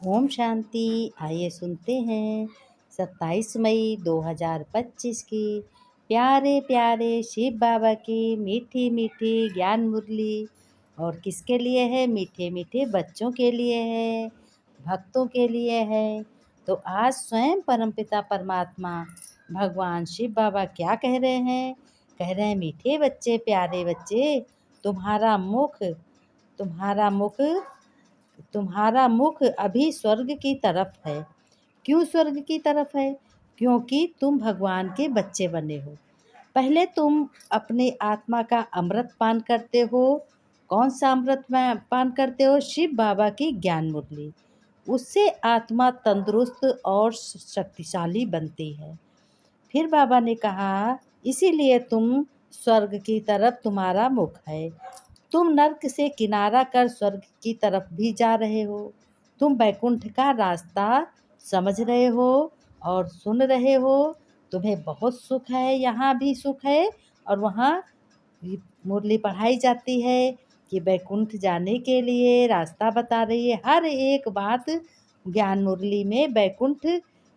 ओम शांति। आइए सुनते हैं 27 मई 2025 की प्यारे प्यारे शिव बाबा की मीठी मीठी ज्ञान मुरली। और किसके लिए है? मीठे मीठे बच्चों के लिए है, भक्तों के लिए है। तो आज स्वयं परमपिता परमात्मा भगवान शिव बाबा क्या कह रहे हैं? कह रहे हैं, मीठे बच्चे, प्यारे बच्चे, तुम्हारा मुख तुम्हारा मुख तुम्हारा मुख अभी स्वर्ग की तरफ है। क्यों स्वर्ग की तरफ है? क्योंकि तुम भगवान के बच्चे बने हो। पहले तुम अपने आत्मा का अमृत पान करते हो। कौन सा अमृत पान करते हो? शिव बाबा की ज्ञान मुरली। उससे आत्मा तंदुरुस्त और शक्तिशाली बनती है। फिर बाबा ने कहा, इसीलिए तुम स्वर्ग की तरफ तुम्हारा मुख है। तुम नर्क से किनारा कर स्वर्ग की तरफ भी जा रहे हो। तुम बैकुंठ का रास्ता समझ रहे हो और सुन रहे हो। तुम्हें बहुत सुख है, यहाँ भी सुख है। और वहाँ भी मुरली पढ़ाई जाती है कि बैकुंठ जाने के लिए रास्ता बता रही है। हर एक बात ज्ञान मुरली में बैकुंठ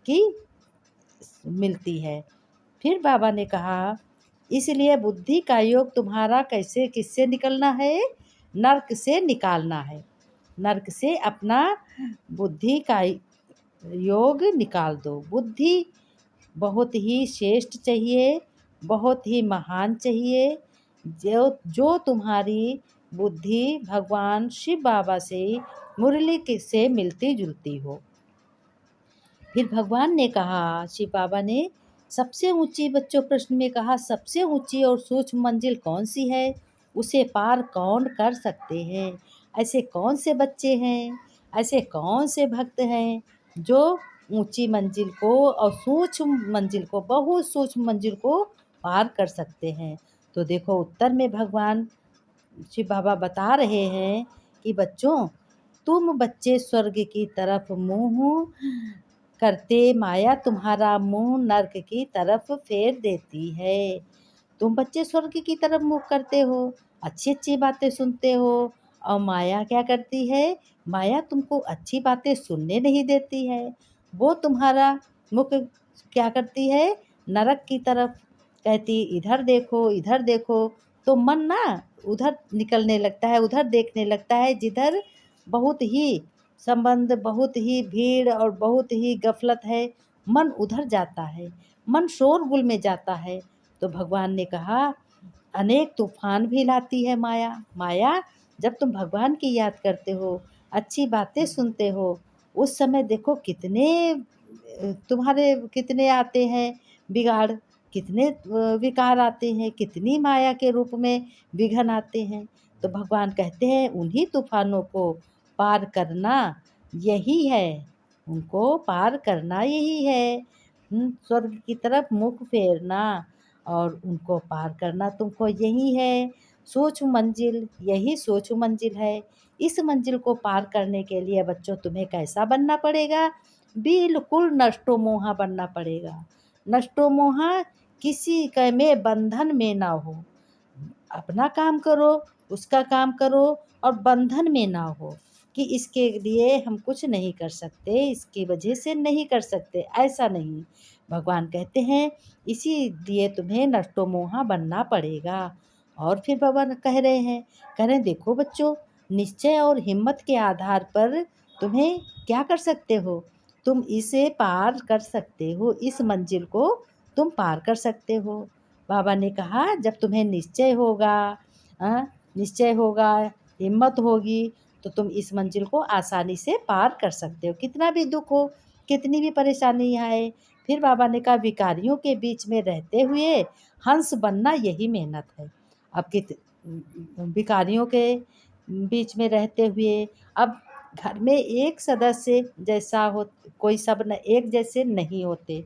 की मिलती है। फिर बाबा ने कहा, इसलिए बुद्धि का योग तुम्हारा कैसे किससे निकलना है? नर्क से निकालना है। नर्क से अपना बुद्धि का योग निकाल दो। बुद्धि बहुत ही श्रेष्ठ चाहिए, बहुत ही महान चाहिए। जो जो तुम्हारी बुद्धि भगवान शिव बाबा से मुरली से मिलती जुलती हो। फिर भगवान ने कहा, शिव बाबा ने सबसे ऊंची, बच्चों प्रश्न में कहा, सबसे ऊंची और सूक्ष्म मंजिल कौन सी है? उसे पार कौन कर सकते हैं? ऐसे कौन से बच्चे हैं, ऐसे कौन से भक्त हैं जो ऊंची मंजिल को और सूक्ष्म मंजिल को, बहुत सूक्ष्म मंजिल को पार कर सकते हैं? तो देखो, उत्तर में भगवान शिव बाबा बता रहे हैं कि बच्चों, तुम बच्चे स्वर्ग की तरफ मुंह करते, माया तुम्हारा मुंह नर्क की तरफ फेर देती है। तुम बच्चे स्वर्ग की तरफ मुंह करते हो, अच्छी अच्छी बातें सुनते हो, और माया क्या करती है? माया तुमको अच्छी बातें सुनने नहीं देती है। वो तुम्हारा मुख क्या करती है? नरक की तरफ कहती, इधर देखो, इधर देखो। तो मन ना उधर निकलने लगता है, उधर देखने लगता है जिधर बहुत ही संबंध, बहुत ही भीड़ और बहुत ही गफलत है। मन उधर जाता है, मन शोरगुल में जाता है। तो भगवान ने कहा, अनेक तूफान भी लाती है माया। माया जब तुम भगवान की याद करते हो, अच्छी बातें सुनते हो, उस समय देखो कितने तुम्हारे कितने आते हैं बिगाड़, कितने विकार आते हैं, कितनी माया के रूप में विघन आते हैं। तो भगवान कहते हैं, उन्हीं तूफानों को पार करना यही है, उनको पार करना यही है। स्वर्ग की तरफ मुख फेरना और उनको पार करना तुमको यही है। सूक्ष्म मंजिल, यही सूक्ष्म मंजिल है। इस मंजिल को पार करने के लिए बच्चों तुम्हें कैसा बनना पड़ेगा? बिल्कुल नष्टो मोहा बनना पड़ेगा। नष्टो मोहा, किसी के में बंधन में ना हो। अपना काम करो, उसका काम करो, और बंधन में ना हो कि इसके लिए हम कुछ नहीं कर सकते, इसकी वजह से नहीं कर सकते, ऐसा नहीं। भगवान कहते हैं, इसीलिए तुम्हें नष्टो मोहा बनना पड़ेगा। और फिर बाबा कह रहे हैं, देखो बच्चों, निश्चय और हिम्मत के आधार पर तुम्हें क्या कर सकते हो? तुम इसे पार कर सकते हो, इस मंजिल को तुम पार कर सकते हो। बाबा ने कहा, जब तुम्हें निश्चय होगा, निश्चय होगा, हिम्मत होगी, तो तुम इस मंजिल को आसानी से पार कर सकते हो, कितना भी दुख हो, कितनी भी परेशानी आए। फिर बाबा ने कहा, विकारियों के बीच में रहते हुए हंस बनना यही मेहनत है। अब विकारियों के बीच में रहते हुए, अब घर में एक सदस्य जैसा हो, कोई सब न एक जैसे नहीं होते।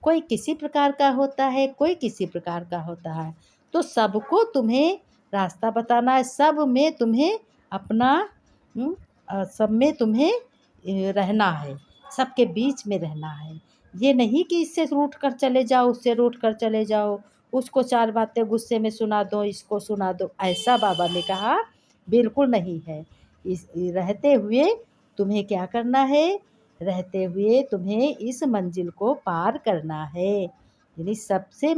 कोई किसी प्रकार का होता है, कोई किसी प्रकार का होता है। तो सबको तुम्हें रास्ता बताना है, सब में तुम्हें अपना सब में तुम्हें रहना है, सबके बीच में रहना है। ये नहीं कि इससे रूठ कर चले जाओ, उससे रूठ कर चले जाओ, उसको चार बातें गुस्से में सुना दो, इसको सुना दो, ऐसा बाबा ने कहा बिल्कुल नहीं है। इस रहते हुए तुम्हें क्या करना है, रहते हुए तुम्हें इस मंजिल को पार करना है। यानी सबसे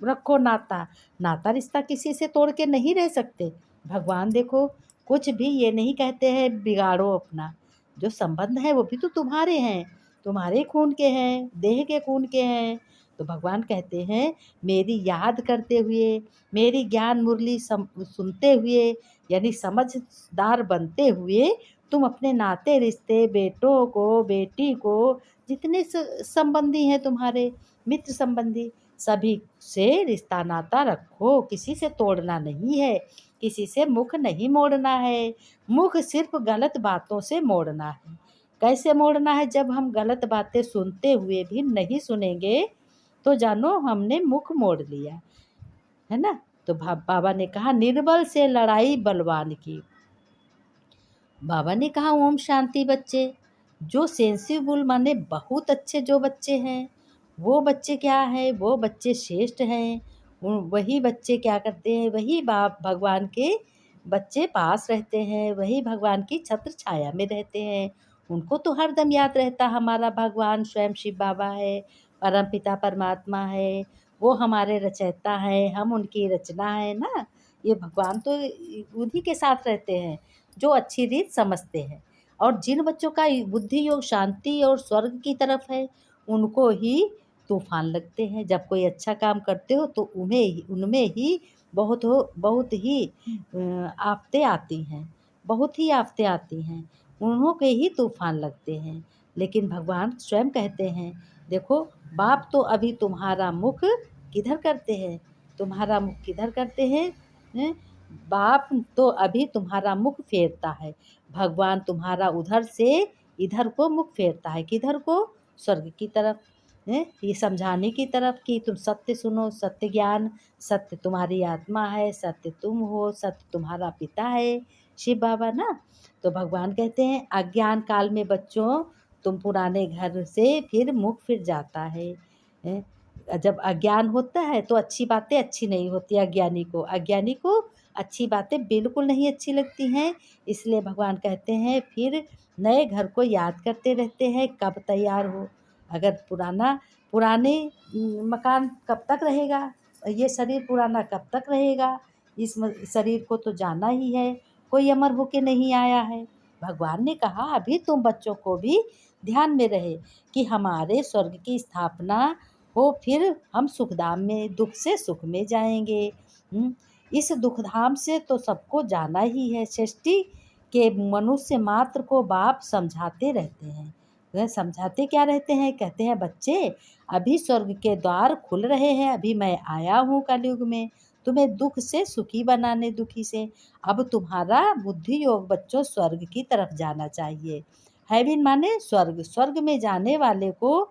रखो नाता, नाता रिश्ता किसी से तोड़ के नहीं रह सकते। भगवान देखो कुछ भी ये नहीं कहते हैं बिगाड़ो अपना, जो संबंध है वो भी तो तुम्हारे हैं, तुम्हारे खून के हैं, देह के खून के हैं। तो भगवान कहते हैं मेरी याद करते हुए, मेरी ज्ञान मुरली सुनते हुए, यानी समझदार बनते हुए तुम अपने नाते रिश्ते, बेटों को, बेटी को, जितने संबंधी हैं तुम्हारे, मित्र संबंधी, सभी से रिश्ता नाता रखो, किसी से तोड़ना नहीं है, किसी से मुख नहीं मोड़ना है। मुख सिर्फ गलत बातों से मोड़ना है। कैसे मोड़ना है? जब हम गलत बातें सुनते हुए भी नहीं सुनेंगे तो जानो हमने मुख मोड़ लिया, है ना। तो बाबा ने कहा निर्बल से लड़ाई बलवान की। बाबा ने कहा ओम शांति बच्चे, जो सेंसिबल माने बहुत अच्छे जो बच्चे हैं, वो बच्चे क्या है, वो बच्चे श्रेष्ठ हैं। वही बच्चे क्या करते हैं, वही बाप भगवान के बच्चे पास रहते हैं, वही भगवान की छत्र छाया में रहते हैं। उनको तो हरदम याद रहता हमारा भगवान स्वयं शिव बाबा है, परम पिता परमात्मा है, वो हमारे रचयिता है, हम उनकी रचना है ना। ये भगवान तो उन्हीं के साथ रहते हैं जो अच्छी रीत समझते हैं। और जिन बच्चों का बुद्धि योग शांति और स्वर्ग की तरफ है उनको ही तूफान लगते हैं। जब कोई अच्छा काम करते हो तो उनमें ही बहुत ही आफतें आती हैं, बहुत ही आफतें आती हैं, उन्हों के ही तूफान लगते हैं। लेकिन भगवान स्वयं कहते हैं देखो बाप तो अभी तुम्हारा मुख किधर करते हैं, तुम्हारा मुख किधर करते हैं, हैं? बाप तो अभी तुम्हारा मुख फेरता है, भगवान तुम्हारा उधर से इधर को मुख फेरता है, किधर को, स्वर्ग की तरफ है, ये समझाने की तरफ कि तुम सत्य सुनो, सत्य ज्ञान, सत्य तुम्हारी आत्मा है, सत्य तुम हो, सत्य तुम्हारा पिता है शिव बाबा ना। तो भगवान कहते हैं अज्ञान काल में बच्चों तुम पुराने घर से फिर मुख फिर जाता है। जब अज्ञान होता है तो अच्छी बातें अच्छी नहीं होती, अज्ञानी को अच्छी बातें बिल्कुल नहीं अच्छी लगती हैं। इसलिए भगवान कहते हैं फिर नए घर को याद करते रहते हैं कब तैयार हो। अगर पुराने मकान कब तक रहेगा, ये शरीर पुराना कब तक रहेगा, इस शरीर को तो जाना ही है, कोई अमर होके नहीं आया है। भगवान ने कहा अभी तुम बच्चों को भी ध्यान में रहे कि हमारे स्वर्ग की स्थापना हो, फिर हम सुखधाम में दुख से सुख में जाएंगे। इस दुखधाम से तो सबको जाना ही है। सृष्टि के मनुष्य मात्र को बाप समझाते रहते हैं। वह समझाते क्या रहते हैं, कहते हैं बच्चे अभी स्वर्ग के द्वार खुल रहे हैं, अभी मैं आया हूँ कलयुग में तुम्हें दुख से सुखी बनाने, दुखी से। अब तुम्हारा बुद्धि योग बच्चों स्वर्ग की तरफ जाना चाहिए। हेवन माने स्वर्ग, स्वर्ग में जाने वाले को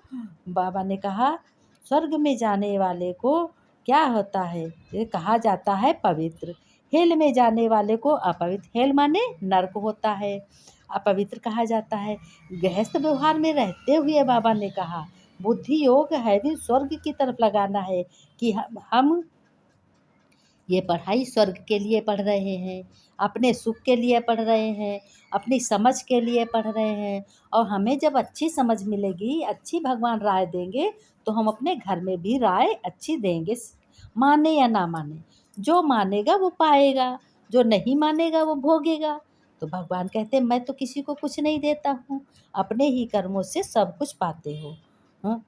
बाबा ने कहा स्वर्ग में जाने वाले को क्या होता है, ये कहा जाता है पवित्र। हेल में जाने वाले को अपवित्र, हेल माने नरक होता है, अपवित्र कहा जाता है। गृहस्थ व्यवहार में रहते हुए बाबा ने कहा बुद्धि योग है भी स्वर्ग की तरफ लगाना है कि हम ये पढ़ाई स्वर्ग के लिए पढ़ रहे हैं, अपने सुख के लिए पढ़ रहे हैं, अपनी समझ के लिए पढ़ रहे हैं। और हमें जब अच्छी समझ मिलेगी, अच्छी भगवान राय देंगे तो हम अपने घर में भी राय अच्छी देंगे, माने या ना माने। जो मानेगा वो पाएगा, जो नहीं मानेगा वो भोगेगा। तो भगवान कहते हैं मैं तो किसी को कुछ नहीं देता हूँ, अपने ही कर्मों से सब कुछ पाते हो।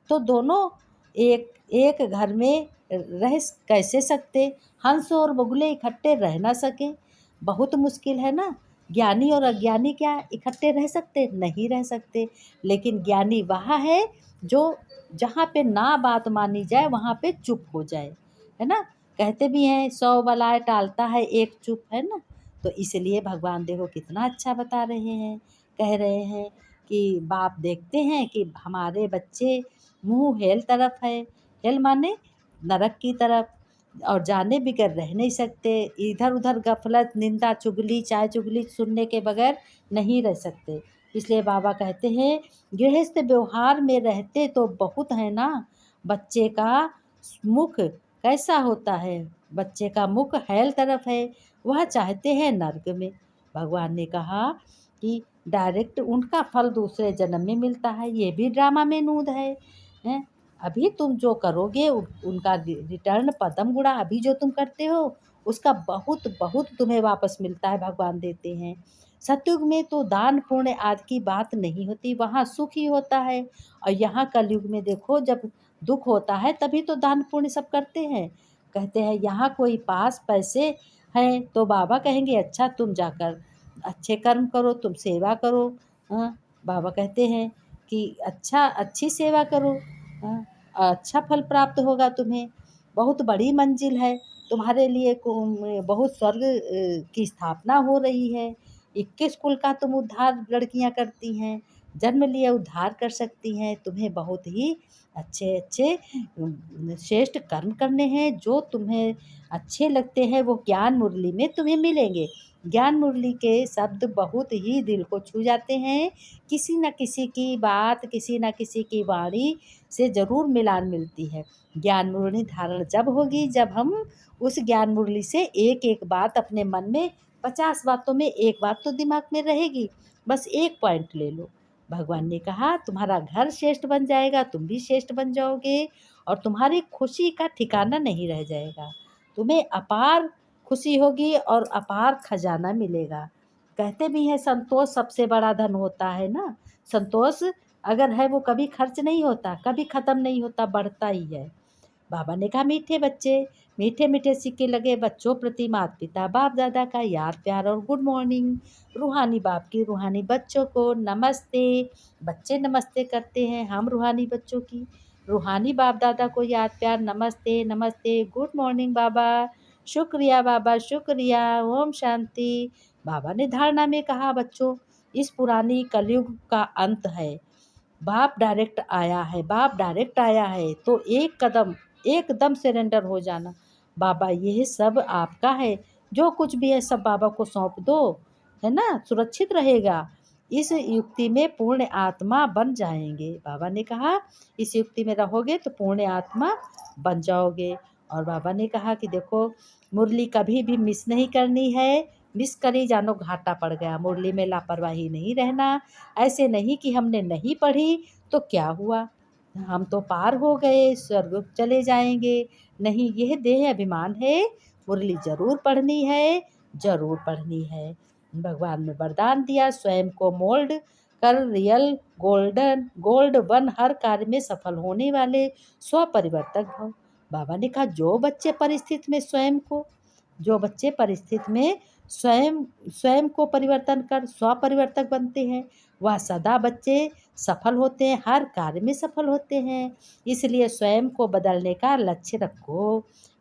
तो दोनों एक एक घर में रह कैसे सकते, हंस और बगुले इकट्ठे रह ना सकें, बहुत मुश्किल है ना। ज्ञानी और अज्ञानी क्या इकट्ठे रह सकते, नहीं रह सकते। लेकिन ज्ञानी वहाँ है जो जहाँ पे ना बात मानी जाए वहाँ पे चुप हो जाए, है ना। कहते भी हैं 100 बलाए टालता है एक चुप, है ना। तो इसलिए भगवान देखो कितना अच्छा बता रहे हैं, कह रहे हैं कि बाप देखते हैं कि हमारे बच्चे मुँह हेल तरफ है, हेल माने नरक की तरफ, और जाने बिगर रह नहीं सकते। इधर उधर गफलत निंदा चुगली चाय चुगली सुनने के बगैर नहीं रह सकते। इसलिए बाबा कहते हैं गृहस्थ व्यवहार में रहते तो बहुत है ना, बच्चे का मुख कैसा होता है, बच्चे का मुख हेल तरफ है, वह चाहते हैं नर्क में। भगवान ने कहा कि डायरेक्ट उनका फल दूसरे जन्म में मिलता है। ये भी ड्रामा में नूद है हैं। अभी तुम जो करोगे उनका रिटर्न पदम गुणा अभी जो तुम करते हो उसका बहुत बहुत तुम्हें वापस मिलता है, भगवान देते हैं। सतयुग में तो दान पुण्य आदि की बात नहीं होती, वहाँ सुख ही होता है। और यहाँ कलयुग में देखो, जब दुख होता है तभी तो दान पुण्य सब करते हैं। कहते हैं यहाँ कोई पास पैसे हैं तो बाबा कहेंगे अच्छा तुम जाकर अच्छे कर्म करो, तुम सेवा करो। हाँ, बाबा कहते हैं कि अच्छा अच्छी सेवा करो, हाँ, अच्छा फल प्राप्त होगा तुम्हें। बहुत बड़ी मंजिल है तुम्हारे लिए, बहुत स्वर्ग की स्थापना हो रही है। 21 कुल का तुम उद्धार लड़कियां करती हैं, जन्म लिए उद्धार कर सकती हैं। तुम्हें बहुत ही अच्छे अच्छे श्रेष्ठ कर्म करने हैं, जो तुम्हें अच्छे लगते हैं वो ज्ञान मुरली में तुम्हें मिलेंगे। ज्ञान मुरली के शब्द बहुत ही दिल को छू जाते हैं। किसी न किसी की बात, किसी न किसी की वाणी से ज़रूर मिलान मिलती है। ज्ञान मुरली धारण जब होगी जब हम उस ज्ञान मुरली से एक एक बात अपने मन में, 50 बातों में एक बात तो दिमाग में रहेगी। बस एक पॉइंट ले लो, भगवान ने कहा तुम्हारा घर श्रेष्ठ बन जाएगा, तुम भी श्रेष्ठ बन जाओगे और तुम्हारी खुशी का ठिकाना नहीं रह जाएगा। तुम्हें अपार खुशी होगी और अपार खजाना मिलेगा। कहते भी हैं संतोष सबसे बड़ा धन होता है ना। संतोष अगर है वो कभी खर्च नहीं होता, कभी ख़त्म नहीं होता, बढ़ता ही है। बाबा ने कहा मीठे बच्चे, मीठे मीठे सिक्के लगे बच्चों प्रति माता पिता बाप दादा का याद प्यार और गुड मॉर्निंग। रूहानी बाप की रूहानी बच्चों को नमस्ते। बच्चे नमस्ते करते हैं, हम रूहानी बच्चों की रूहानी बाप दादा को याद प्यार नमस्ते नमस्ते, गुड मॉर्निंग बाबा, शुक्रिया बाबा शुक्रिया, ओम शांति। बाबा ने धारणा में कहा बच्चों इस पुरानी कलयुग का अंत है, बाप डायरेक्ट आया है, बाप डायरेक्ट आया है, तो एक कदम एकदम सरेंडर हो जाना। बाबा ये सब आपका है, जो कुछ भी है सब बाबा को सौंप दो, है ना, सुरक्षित रहेगा। इस युक्ति में पूर्ण आत्मा बन जाएंगे। बाबा ने कहा इस युक्ति में रहोगे तो पूर्ण आत्मा बन जाओगे। और बाबा ने कहा कि देखो मुरली कभी भी मिस नहीं करनी है, मिस करी जानो घाटा पड़ गया। मुरली में लापरवाही नहीं रहना। ऐसे नहीं कि हमने नहीं पढ़ी तो क्या हुआ, हम तो पार हो गए, स्वर्ग चले जाएंगे। नहीं, यह देह अभिमान है, मुरली जरूर पढ़नी है, जरूर पढ़नी है। भगवान ने वरदान दिया स्वयं को मोल्ड कर रियल गोल्ड बन हर कार्य में सफल होने वाले स्वपरिवर्तक भव। बाबा ने कहा जो बच्चे परिस्थिति में स्वयं को, जो बच्चे परिस्थिति में स्वयं स्वयं को परिवर्तन कर स्वपरिवर्तक बनते हैं वह सदा बच्चे सफल होते हैं, हर कार्य में सफल होते हैं। इसलिए स्वयं को बदलने का लक्ष्य रखो।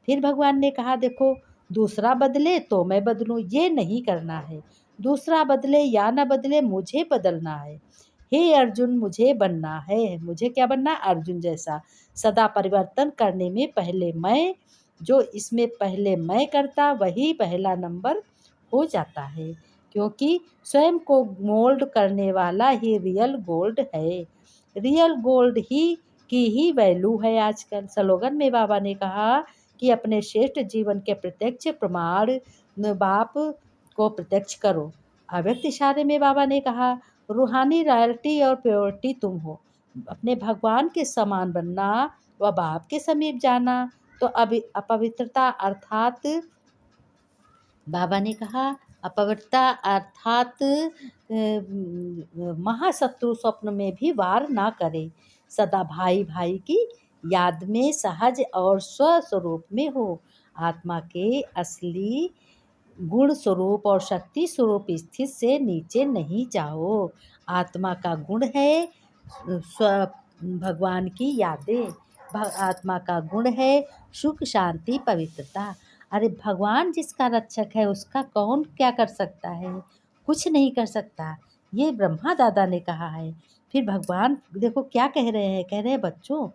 फिर भगवान ने कहा देखो दूसरा बदले तो मैं बदलूं, ये नहीं करना है। दूसरा बदले या ना बदले, मुझे बदलना है। हे अर्जुन मुझे बनना है। मुझे क्या बनना? अर्जुन जैसा सदा परिवर्तन करने में पहले मैं, जो इसमें पहले मैं करता वही पहला नंबर हो जाता है, क्योंकि स्वयं को मोल्ड करने वाला ही रियल गोल्ड है। रियल गोल्ड ही की ही वैल्यू है आजकल। स्लोगन में बाबा ने कहा कि अपने श्रेष्ठ जीवन के प्रत्यक्ष प्रमाण बाप को प्रत्यक्ष करो। अव्यक्त इशारे में बाबा ने कहा रूहानी रॉयल्टी और प्योरिटी तुम हो। अपने भगवान के समान बनना व बाप के समीप जाना तो अपवित्रता अर्थात, बाबा ने कहा अपवित्रता अर्थात महाशत्रु स्वप्न में भी वार ना करे। सदा भाई भाई की याद में सहज और स्वस्वरूप में हो। आत्मा के असली गुण स्वरूप और शक्ति स्वरूप स्थित से नीचे नहीं जाओ। आत्मा का गुण है स्व भगवान की यादें। आत्मा का गुण है सुख शांति पवित्रता। अरे भगवान जिसका रक्षक है उसका कौन क्या कर सकता है? कुछ नहीं कर सकता। ये ब्रह्मा दादा ने कहा है। फिर भगवान देखो क्या कह रहे हैं, कह रहे हैं बच्चों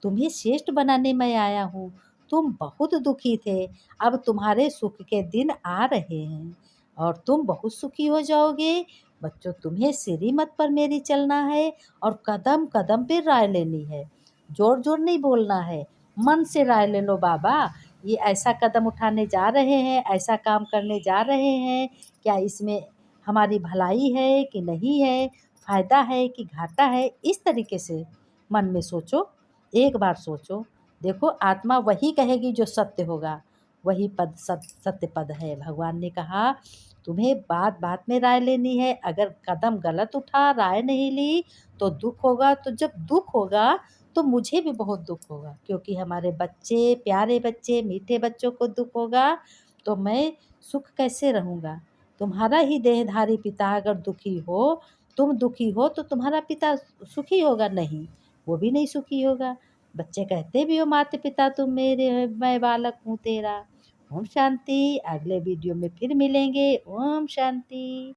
तुम्हें श्रेष्ठ बनाने मैं आया हूँ। तुम बहुत दुखी थे, अब तुम्हारे सुख के दिन आ रहे हैं और तुम बहुत सुखी हो जाओगे। बच्चों तुम्हें सीढ़ी मत पर मेरी चलना है और कदम कदम पे राय लेनी है। जोर जोर नहीं बोलना है, मन से राय ले लो बाबा ये ऐसा कदम उठाने जा रहे हैं, ऐसा काम करने जा रहे हैं, क्या इसमें हमारी भलाई है कि नहीं है, फ़ायदा है कि घाटा है, इस तरीके से मन में सोचो, एक बार सोचो। देखो आत्मा वही कहेगी जो सत्य होगा, वही पद सत्य पद है। भगवान ने कहा तुम्हें बात-बात में राय लेनी है, अगर कदम गलत उठा, राय नहीं ली तो दुःख होगा, तो जब दुःख होगा तो मुझे भी बहुत दुःख होगा, क्योंकि हमारे बच्चे, प्यारे बच्चे, मीठे बच्चों को दुःख होगा तो मैं सुख कैसे रहूँगा? तुम्हारा ही देहधारी पिता अगर दुखी हो, तुम दुखी हो तो तुम्हारा पिता सुखी होगा? नहीं, वो भी नहीं सुखी होगा। बच्चे कहते भी हो माता-पिता तुम मेरे हो, मैं बालक हूँ तेरा। ओम शांति। अगले वीडियो में फिर मिलेंगे। ओम शांति।